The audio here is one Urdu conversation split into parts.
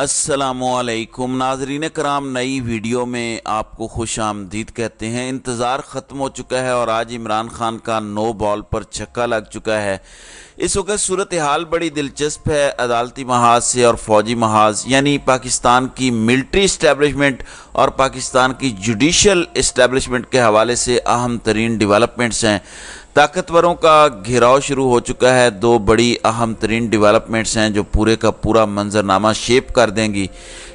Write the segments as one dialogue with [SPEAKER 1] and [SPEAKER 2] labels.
[SPEAKER 1] السلام علیکم ناظرین کرام، نئی ویڈیو میں آپ کو خوش آمدید کہتے ہیں۔ انتظار ختم ہو چکا ہے اور آج عمران خان کا 9 بال پر چھکا لگ چکا ہے۔ اس وقت صورتحال بڑی دلچسپ ہے عدالتی محاذ سے اور فوجی محاذ، یعنی پاکستان کی ملٹری اسٹیبلشمنٹ اور پاکستان کی جوڈیشل اسٹیبلشمنٹ کے حوالے سے اہم ترین ڈیولپمنٹس ہیں۔ طاقتوروں کا گھیراؤ شروع ہو چکا ہے۔ دو بڑی اہم ترین ڈیولپمنٹس ہیں جو پورے کا پورا منظرنامہ شیپ کر دیں گی۔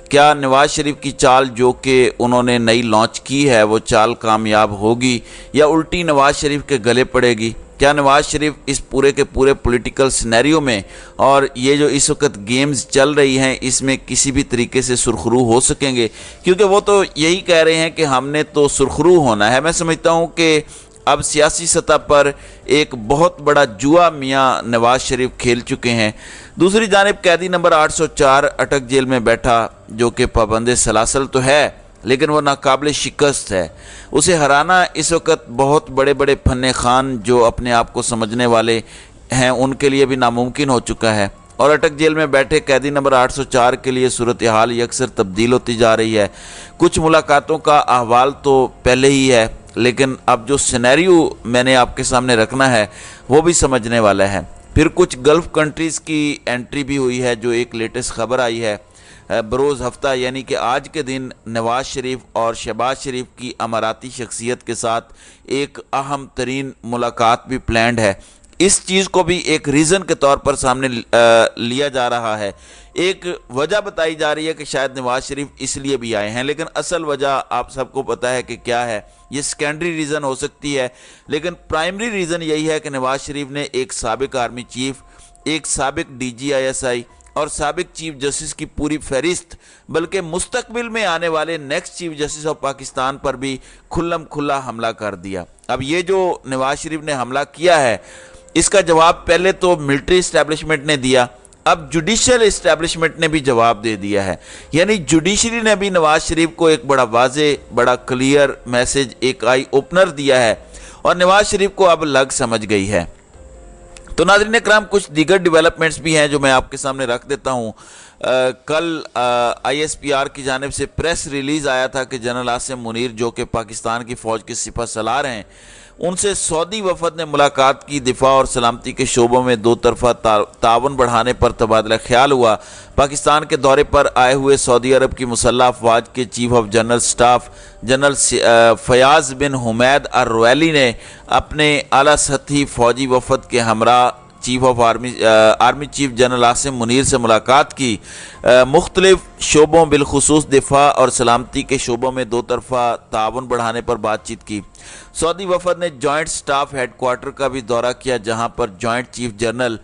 [SPEAKER 1] کیا نواز شریف کی چال جو کہ انہوں نے نئی لانچ کی ہے وہ چال کامیاب ہوگی یا الٹی نواز شریف کے گلے پڑے گی؟ کیا نواز شریف اس پورے کے پورے پولیٹیکل سینیریو میں اور یہ جو اس وقت گیمز چل رہی ہیں اس میں کسی بھی طریقے سے سرخرو ہو سکیں گے؟ کیونکہ وہ تو یہی کہہ رہے ہیں کہ ہم نے تو سرخرو ہونا ہے۔ میں سمجھتا ہوں کہ اب سیاسی سطح پر ایک بہت بڑا جوا میاں نواز شریف کھیل چکے ہیں۔ دوسری جانب قیدی نمبر 804 اٹک جیل میں بیٹھا، جو کہ پابند سلاسل تو ہے لیکن وہ ناقابل شکست ہے۔ اسے ہرانا اس وقت بہت بڑے بڑے فن خان جو اپنے آپ کو سمجھنے والے ہیں ان کے لیے بھی ناممکن ہو چکا ہے، اور اٹک جیل میں بیٹھے قیدی نمبر 804 کے لیے صورتحال یکسر تبدیل ہوتی جا رہی ہے۔ کچھ ملاقاتوں کا احوال تو پہلے ہی ہے، لیکن اب جو سینیریو میں نے آپ کے سامنے رکھنا ہے وہ بھی سمجھنے والا ہے۔ پھر کچھ گلف کنٹریز کی انٹری بھی ہوئی ہے، جو ایک لیٹسٹ خبر آئی ہے۔ بروز ہفتہ یعنی کہ آج کے دن نواز شریف اور شہباز شریف کی اماراتی شخصیت کے ساتھ ایک اہم ترین ملاقات بھی پلانڈ ہے۔ اس چیز کو بھی ایک ریزن کے طور پر سامنے لیا جا رہا ہے۔ ایک وجہ بتائی جا رہی ہے کہ شاید نواز شریف اس لیے بھی آئے ہیں، لیکن اصل وجہ آپ سب کو پتہ ہے کہ کیا ہے۔ یہ سیکنڈری ریزن ہو سکتی ہے، لیکن پرائمری ریزن یہی ہے کہ نواز شریف نے ایک سابق آرمی چیف، ایک سابق D G I S I اور سابق چیف جسٹس کی پوری فہرست، بلکہ مستقبل میں آنے والے next chief justice of Pakistan پر بھی کھلم کھلا حملہ کر دیا۔ اب یہ جو نواز شریف نے حملہ کیا ہے اس کا جواب پہلے تو ملٹری اسٹیبلشمنٹ نے دیا، اب جوڈیشل اسٹیبلشمنٹ نے بھی جواب دے دیا ہے۔ یعنی جوڈیشری نے بھی نواز شریف کو ایک بڑا واضح، بڑا کلیئر میسج، ایک آئی اوپنر دیا ہے، اور نواز شریف کو اب لگ سمجھ گئی ہے۔ تو ناظرین اکرام، کچھ دیگر ڈیولپمنٹس بھی ہیں جو میں آپ کے سامنے رکھ دیتا ہوں۔ کل آئی ایس پی آر کی جانب سے پریس ریلیز آیا تھا کہ جنرل عاصم منیر جو کہ پاکستان کی فوج کے سپہ سالار ہیں، ان سے سعودی وفد نے ملاقات کی۔ دفاع اور سلامتی کے شعبوں میں دو طرفہ تعاون بڑھانے پر تبادلہ خیال ہوا۔ پاکستان کے دورے پر آئے ہوئے سعودی عرب کی مسلح افواج کے chief of general staff general Fayyad bin Hamid Alruwaili نے اپنے اعلیٰ سطحی فوجی وفد کے ہمراہ chief of army chief general Asim Munir سے ملاقات کی۔ مختلف شعبوں بالخصوص دفاع اور سلامتی کے شعبوں میں دو طرفہ تعاون بڑھانے پر بات چیت کی۔ سعودی وفد نے جوائنٹ سٹاف ہیڈ کوارٹر کا بھی دورہ کیا، جہاں پر joint chief general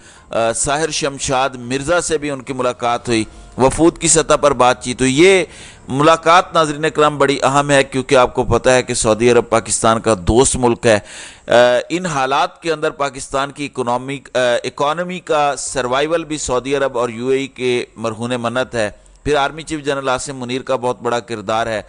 [SPEAKER 1] Sahir Shamshad Mirza سے بھی ان کی ملاقات ہوئی۔ وفود کی سطح پر بات چیت ہوئی۔ یہ ملاقات ناظرین اکرام بڑی اہم ہے، کیونکہ آپ کو پتہ ہے کہ سعودی عرب پاکستان کا دوست ملک ہے۔ ان حالات کے اندر پاکستان کی اکانومی کا سروائیول بھی سعودی عرب اور یو اے ای کے مرہون منت ہے۔ پھر army chief general Asim Munir کا بہت بڑا کردار ہے۔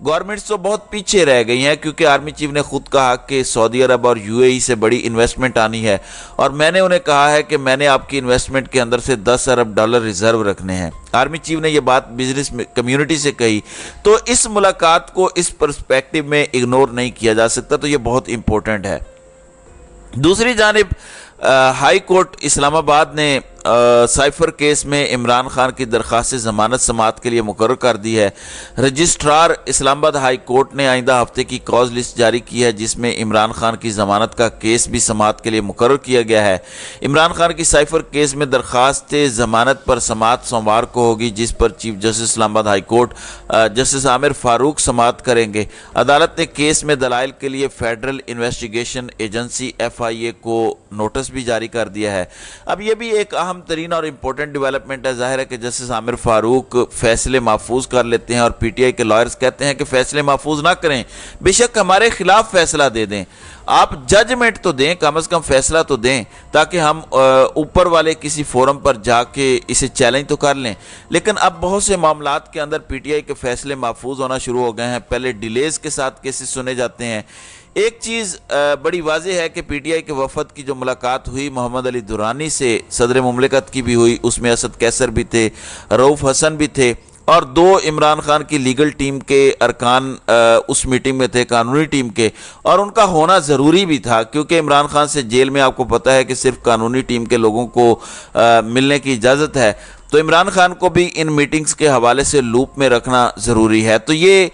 [SPEAKER 1] گورنمنٹس تو بہت پیچھے رہ گئی ہیں، کیونکہ آرمی چیف نے خود کہا کہ سعودی عرب اور یو اے ای سے بڑی انویسٹمنٹ آنی ہے، اور میں نے انہیں کہا ہے کہ میں نے آپ کی انویسٹمنٹ کے اندر سے $10 ارب ریزرو رکھنے ہیں۔ آرمی چیف نے یہ بات بزنس کمیونٹی سے کہی، تو اس ملاقات کو اس پرسپیکٹو میں اگنور نہیں کیا جا سکتا، تو یہ بہت امپورٹنٹ ہے۔ دوسری جانب ہائی کورٹ اسلام آباد نے سائفر کیس میں عمران خان کی درخواست ضمانت سماعت کے لیے مقرر کر دی ہے۔ رجسٹرار اسلام آباد ہائی کورٹ نے آئندہ ہفتے کی کاز لسٹ جاری کی ہے، جس میں عمران خان کی ضمانت کا کیس بھی سماعت کے لیے مقرر کیا گیا ہے۔ عمران خان کی سائفر کیس میں درخواست ضمانت پر سماعت سوموار کو ہوگی، جس پر چیف جسٹس اسلام آباد ہائی کورٹ جسٹس عامر فاروق سماعت کریں گے۔ عدالت نے کیس میں دلائل کے لیے فیڈرل انویسٹیگیشن ایجنسی FIA کو نوٹس بھی جاری کر دیا ہے۔ اب یہ بھی ایک اہم ترین اور امپورٹنٹ ڈیولپمنٹ ہے۔ ظاہر ہے کہ جسٹس عامر فاروق فیصلے محفوظ کر لیتے ہیں، اور پی ٹی آئی کے لائرز کہتے ہیں کہ فیصلے محفوظ نہ کریں، بے شک ہمارے خلاف فیصلہ دے دیں، آپ ججمنٹ تو دیں، کم از کم فیصلہ تو دیں، تاکہ ہم اوپر والے کسی فورم پر جا کے اسے چیلنج تو کر لیں۔ لیکن اب بہت سے معاملات کے اندر پی ٹی آئی کے فیصلے محفوظ ہونا شروع ہو گئے ہیں۔ پہلے ڈیلیز کے ساتھ کیسز سنے جاتے ہیں، ایک چیز بڑی واضح ہے کہ پی ٹی آئی کے وفد کی جو ملاقات ہوئی محمد علی درانی سے صدر مملکت کی بھی ہوئی، اس میں اسد کیسر بھی تھے، رؤف حسن بھی تھے، اور 2 عمران خان کی لیگل ٹیم کے ارکان اس میٹنگ میں تھے، قانونی ٹیم کے، اور ان کا ہونا ضروری بھی تھا کیونکہ عمران خان سے جیل میں آپ کو پتہ ہے کہ صرف قانونی ٹیم کے لوگوں کو ملنے کی اجازت ہے، تو عمران خان کو بھی ان میٹنگز کے حوالے سے لوپ میں رکھنا ضروری ہے۔ تو یہ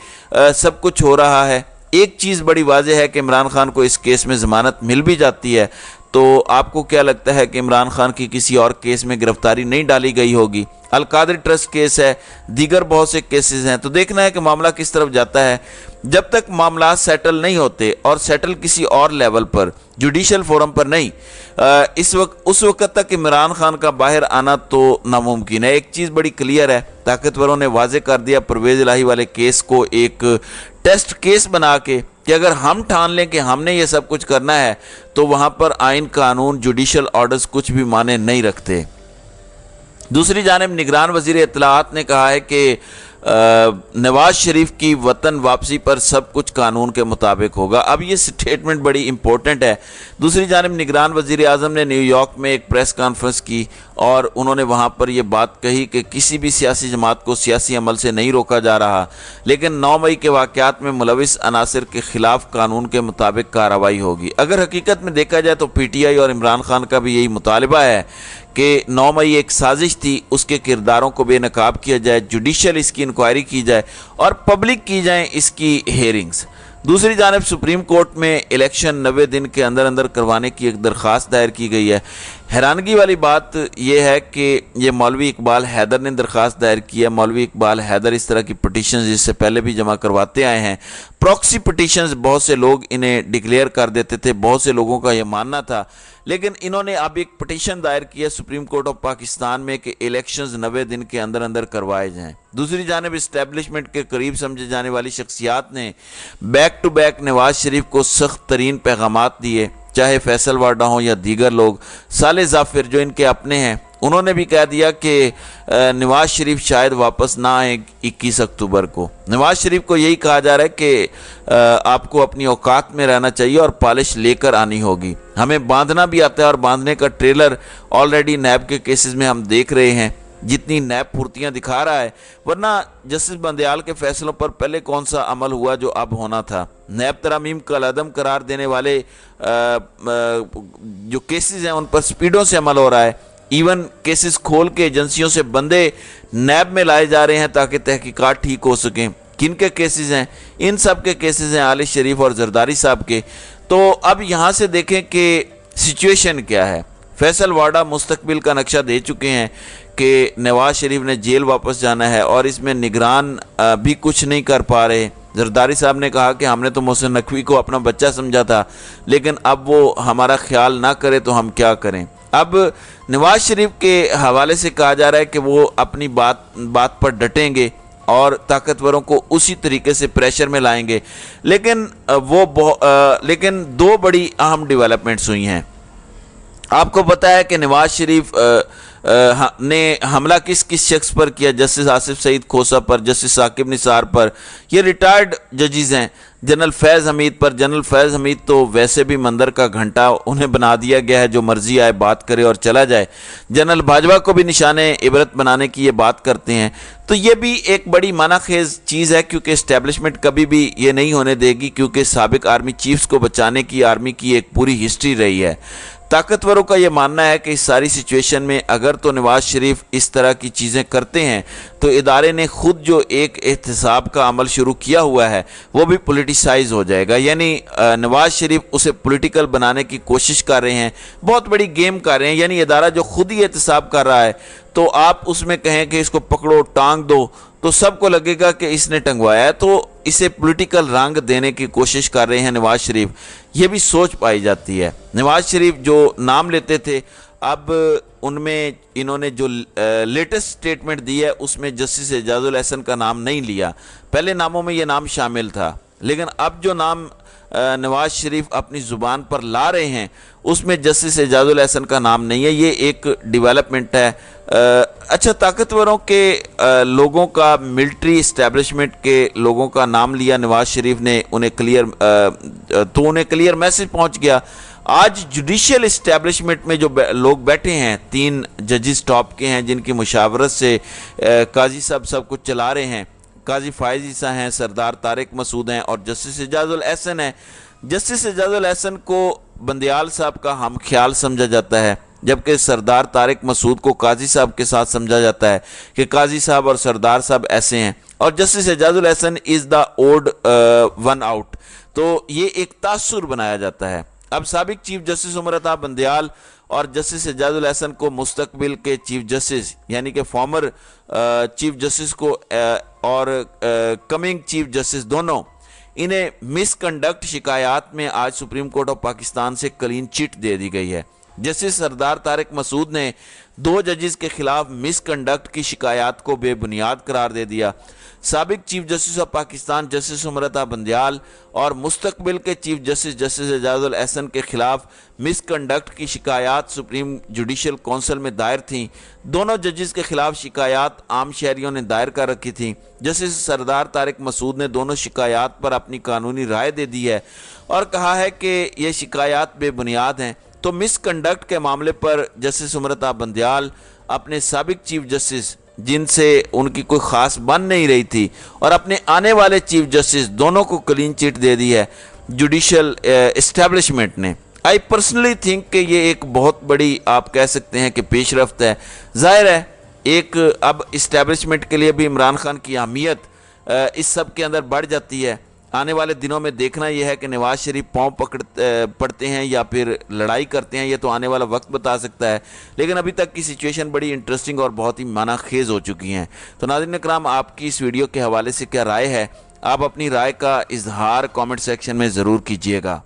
[SPEAKER 1] سب کچھ ہو رہا ہے۔ ایک چیز بڑی واضح ہے کہ عمران خان کو اس کیس میں ضمانت مل بھی جاتی ہے، تو آپ کو کیا لگتا ہے کہ عمران خان کی کسی اور کیس میں گرفتاری نہیں ڈالی گئی ہوگی؟ القادری ٹرسٹ کیس ہے، دیگر بہت سے کیسز ہیں، تو دیکھنا ہے کہ معاملہ کس طرف جاتا ہے۔ جب تک معاملات سیٹل نہیں ہوتے، اور سیٹل کسی اور لیول پر، جوڈیشل فورم پر نہیں، اس وقت تک عمران خان کا باہر آنا تو ناممکن ہے۔ ایک چیز بڑی کلیئر ہے، طاقتوروں نے واضح کر دیا پرویز الہی والے کیس کو ایک ٹیسٹ کیس بنا کے کہ اگر ہم ٹھان لیں کہ ہم نے یہ سب کچھ کرنا ہے تو وہاں پر آئین، قانون، جوڈیشل آرڈرز کچھ بھی معنی نہیں رکھتے۔ دوسری جانب نگران وزیر اطلاعات نے کہا ہے کہ نواز شریف کی وطن واپسی پر سب کچھ قانون کے مطابق ہوگا۔ اب یہ سٹیٹمنٹ بڑی امپورٹنٹ ہے۔ دوسری جانب نگران وزیر اعظم نے نیو یارک میں ایک پریس کانفرنس کی اور انہوں نے وہاں پر یہ بات کہی کہ کسی بھی سیاسی جماعت کو سیاسی عمل سے نہیں روکا جا رہا، لیکن 9 مئی کے واقعات میں ملوث عناصر کے خلاف قانون کے مطابق کارروائی ہوگی۔ اگر حقیقت میں دیکھا جائے تو پی ٹی آئی اور عمران خان کا بھی یہی مطالبہ ہے کہ 9 مئی ایک سازش تھی، اس کے کرداروں کو بے نقاب کیا جائے، جوڈیشل اس کی انکوائری کی جائے اور پبلک کی جائیں اس کی ہیئرنگز۔ دوسری جانب سپریم کورٹ میں الیکشن 90 دن کے اندر اندر کروانے کی ایک درخواست دائر کی گئی ہے۔ حیرانگی والی بات یہ ہے کہ یہ مولوی اقبال حیدر نے درخواست دائر کی ہے۔ مولوی اقبال حیدر اس طرح کی پٹیشنز اس سے پہلے بھی جمع کرواتے آئے ہیں۔ پروکسی پٹیشنز بہت سے لوگ انہیں ڈکلیئر کر دیتے تھے، بہت سے لوگوں کا یہ ماننا تھا، لیکن انہوں نے اب ایک پٹیشن دائر کی ہے سپریم کورٹ آف پاکستان میں کہ الیکشنز 90 دن کے اندر اندر کروائے جائیں۔ دوسری جانب اسٹیبلشمنٹ کے قریب سمجھے جانے والی شخصیات نے back to back Nawaz Sharif کو سخت ترین پیغامات دیے، چاہے فیصل وارڈا ہوں یا دیگر لوگ۔ صالح ظافر جو ان کے اپنے ہیں، انہوں نے بھی کہہ دیا کہ نواز شریف شاید واپس نہ آئیں 21 اکتوبر کو۔ نواز شریف کو یہی کہا جا رہا ہے کہ آپ کو اپنی اوقات میں رہنا چاہیے اور پالش لے کر آنی ہوگی۔ ہمیں باندھنا بھی آتا ہے اور باندھنے کا ٹریلر آلریڈی نیب کے کیسز میں ہم دیکھ رہے ہیں، جتنی نیب پھرتیاں دکھا رہا ہے، ورنہ جسٹس بندیال کے فیصلوں پر پہلے کون سا عمل ہوا جو اب ہونا تھا؟ نیب ترامیم کا العدم قرار دینے والے جو کیسز ہیں ان پر سپیڈوں سے عمل ہو رہا ہے۔ ایون کیسز کھول کے ایجنسیوں سے بندے نیب میں لائے جا رہے ہیں تاکہ تحقیقات ٹھیک ہو سکیں۔ کن کے کیسز ہیں؟ ان سب کے کیسز ہیں عالی شریف اور زرداری صاحب کے۔ تو اب یہاں سے دیکھیں کہ سچویشن کیا ہے۔ فیصل وارڈا مستقبل کا نقشہ دے چکے ہیں کہ نواز شریف نے جیل واپس جانا ہے اور اس میں نگران بھی کچھ نہیں کر پا رہے۔ زرداری صاحب نے کہا کہ ہم نے تو محسن نقوی کو اپنا بچہ سمجھا تھا، لیکن اب وہ ہمارا خیال نہ کرے تو ہم کیا کریں؟ اب نواز شریف کے حوالے سے کہا جا رہا ہے کہ وہ اپنی بات پر ڈٹیں گے اور طاقتوروں کو اسی طریقے سے پریشر میں لائیں گے، لیکن 2 بڑی اہم ڈیولپمنٹس ہوئی ہیں۔ آپ کو پتہ ہے کہ نواز شریف نے حملہ کس شخص پر کیا؟ جسٹس آصف سعید کھوسہ پر، جسٹس ثاقب نثار پر۔ یہ ریٹائرڈ ججز ہیں۔ جنرل فیض حمید پر۔ جنرل فیض حمید تو ویسے بھی مندر کا گھنٹا انہیں بنا دیا گیا ہے، جو مرضی آئے بات کرے اور چلا جائے۔ جنرل باجوہ کو بھی نشان عبرت بنانے کی یہ بات کرتے ہیں۔ تو یہ بھی ایک بڑی معنی خیز چیز ہے، کیونکہ اسٹیبلشمنٹ کبھی بھی یہ نہیں ہونے دے گی، کیونکہ سابق آرمی چیفز کو بچانے کی آرمی کی ایک پوری ہسٹری رہی ہے۔ طاقتوروں کا یہ ماننا ہے کہ اس ساری سچویشن میں اگر تو نواز شریف اس طرح کی چیزیں کرتے ہیں تو ادارے نے خود جو ایک احتساب کا عمل شروع کیا ہوا ہے وہ بھی پولیٹیسائز ہو جائے گا، یعنی نواز شریف اسے پولیٹیکل بنانے کی کوشش کر رہے ہیں، بہت بڑی گیم کر رہے ہیں۔ یعنی ادارہ جو خود ہی احتساب کر رہا ہے تو آپ اس میں کہیں کہ اس کو پکڑو، ٹانگ دو، تو سب کو لگے گا کہ اس نے ٹنگوایا ہے، تو اسے پولیٹیکل رنگ دینے کی کوشش کر رہے ہیں نواز شریف۔ یہ بھی سوچ پائی جاتی ہے۔ نواز شریف جو نام لیتے تھے، اب ان میں انہوں نے جو لیٹسٹ سٹیٹمنٹ دی ہے اس میں جسٹس اعجاز الاحسن کا نام نہیں لیا۔ پہلے ناموں میں یہ نام شامل تھا، لیکن اب جو نام نواز شریف اپنی زبان پر لا رہے ہیں اس میں جسٹس اعجاز الاحسن کا نام نہیں ہے. یہ ایک ڈیولپمنٹ ہے. اچھا، طاقتوروں کے لوگوں کا، ملٹری اسٹیبلشمنٹ کے لوگوں کا نام لیا نواز شریف نے، انہیں کلیئر میسج پہنچ گیا. آج جوڈیشل اسٹیبلشمنٹ میں جو لوگ بیٹھے ہیں، 3 ججز ٹاپ کے ہیں جن کی مشاورت سے قاضی صاحب سب کچھ چلا رہے ہیں. قاضی فائز عیسیٰ ہیں، سردار طارق مسعود ہیں اور جسٹس اعجاز الاحسن ہیں. جسٹس اعجاز الاحسن کو بندیال صاحب کا ہم خیال سمجھا جاتا ہے، جبکہ سردار طارق مسعود کو قاضی صاحب کے ساتھ سمجھا جاتا ہے کہ قاضی صاحب اور سردار صاحب ایسے ہیں، اور جسٹس اعجاز الاحسن از دا اوڈ ون آؤٹ. تو یہ ایک تاثر بنایا جاتا ہے. اب سابق چیف جسٹس عمر عطا بندیال اور جسٹس اعجاز الاحسن کو مستقبل کے چیف جسٹس یعنی کہ فارمر چیف جسٹس کو اور کمنگ چیف جسٹس دونوں، انہیں مس کنڈکٹ شکایات میں آج سپریم کورٹ آف پاکستان سے کلین چٹ دے دی گئی ہے. جسٹس سردار طارق مسعود نے 2 ججز کے خلاف مس کنڈکٹ کی شکایات کو بے بنیاد قرار دے دیا. سابق chief justice of Pakistan justice Umar Ata Bandial اور مستقبل کے chief justice justice Ijaz ul Ahsan کے خلاف مس کنڈکٹ کی شکایات سپریم جوڈیشل کونسل میں دائر تھیں. دونوں ججز کے خلاف شکایات عام شہریوں نے دائر کر رکھی تھیں. جسٹس سردار طارق مسعود نے دونوں شکایات پر اپنی قانونی رائے دے دی ہے اور کہا ہے کہ یہ شکایات بے بنیاد ہیں. تو مس کنڈکٹ کے معاملے پر جسٹس عمر عطا بندیال اپنے سابق چیف جسٹس جن سے ان کی کوئی خاص بن نہیں رہی تھی اور اپنے آنے والے چیف جسٹس دونوں کو کلین چٹ دے دی ہے جوڈیشل اسٹیبلشمنٹ نے. آئی پرسنلی تھنک کہ یہ ایک بہت بڑی آپ کہہ سکتے ہیں کہ پیش رفت ہے. ظاہر ہے ایک اب اسٹیبلشمنٹ کے لیے بھی عمران خان کی اہمیت اس سب کے اندر بڑھ جاتی ہے. آنے والے دنوں میں دیکھنا یہ ہے کہ نواز شریف پاؤں پڑتے ہیں یا پھر لڑائی کرتے ہیں، یہ تو آنے والا وقت بتا سکتا ہے. لیکن ابھی تک کی سچویشن بڑی انٹرسٹنگ اور بہت ہی معنی خیز ہو چکی ہیں. تو ناظرین کرام، آپ کی اس ویڈیو کے حوالے سے کیا رائے ہے؟ آپ اپنی رائے کا اظہار کامنٹ سیکشن میں ضرور کیجیے گا.